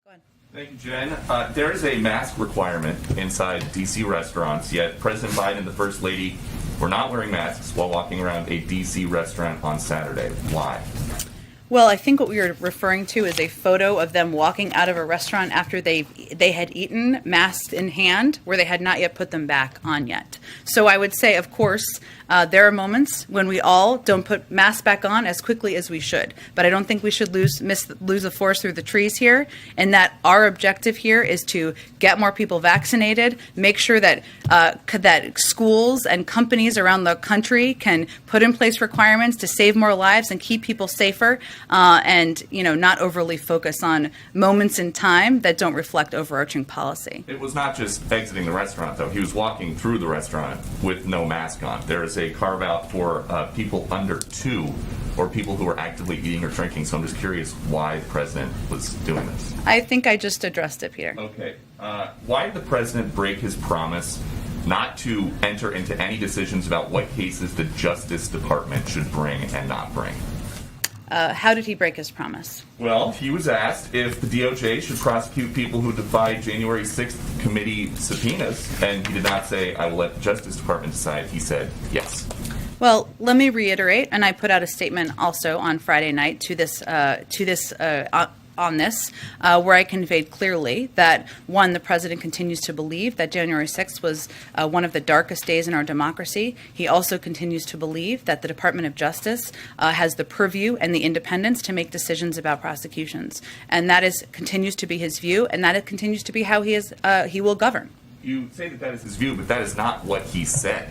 Go ahead. Thank you, Jen. There is a mask requirement inside D.C. restaurants, yet President Biden and the First Lady were not wearing masks while walking around a D.C. restaurant on Saturday. Why? Well, I think what we were referring to is a photo of them walking out of a restaurant after they had eaten, masked in hand, where they had not yet put them back on yet. So I would say, of course, there are moments when we all don't put masks back on as quickly as we should. But I don't think we should lose the forest through the trees here, and that our objective here is to get more people vaccinated, make sure that that schools and companies around the country can put in place requirements to save more lives and keep people safer. And not overly focus on moments in time that don't reflect overarching policy. It was not just exiting the restaurant, though. He was walking through the restaurant with no mask on. There is a carve-out for people under 2 or people who are actively eating or drinking, so I'm just curious why the president was doing this. I think I just addressed it, Peter. Okay. Why did the president break his promise not to enter into any decisions about what cases the Justice Department should bring and not bring? How did he break his promise? Well, he was asked if the DOJ should prosecute people who defied January 6th committee subpoenas, and he did not say, "I will let the Justice Department decide." He said, yes. Well, let me reiterate, and I put out a statement also on Friday night on this, where I conveyed clearly that, one, the president continues to believe that January 6th was one of the darkest days in our democracy. He also continues to believe that the Department of Justice has the purview and the independence to make decisions about prosecutions. And that continues to be his view, and that continues to be how he will govern. You say that is his view, but that is not what he said.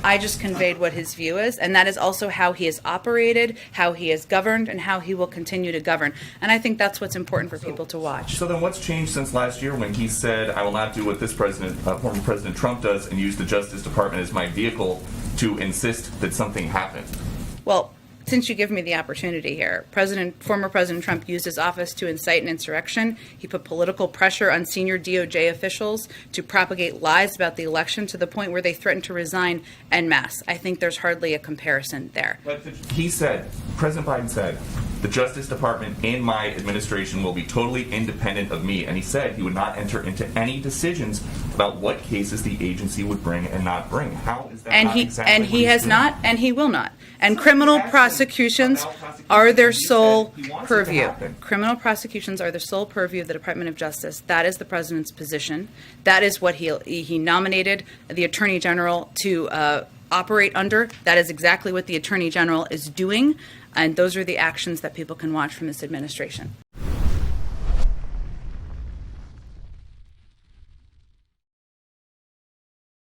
I just conveyed what his view is, and that is also how he has operated, how he has governed, and how he will continue to govern. And I think that's what's important for people to watch. So then what's changed since last year when he said, "I will not do what this president, former President Trump does, and use the Justice Department as my vehicle to insist that something happened"? Well, since you give me the opportunity here, former President Trump used his office to incite an insurrection. He put political pressure on senior DOJ officials to propagate lies about the election to the point where they threatened to resign en masse. I think there's hardly a comparison there. But he said, President Biden said, "The Justice Department in my administration will be totally independent of me." And he said he would not enter into any decisions about what cases the agency would bring and not bring. How is that not exactly and what he he's has doing? not, and he will not. And criminal prosecutions are their sole purview. Criminal prosecutions are the sole purview of the Department of Justice. That is the president's position. That is what he nominated the Attorney General to operate under. That is exactly what the Attorney General is doing. And those are the actions that people can watch from this administration.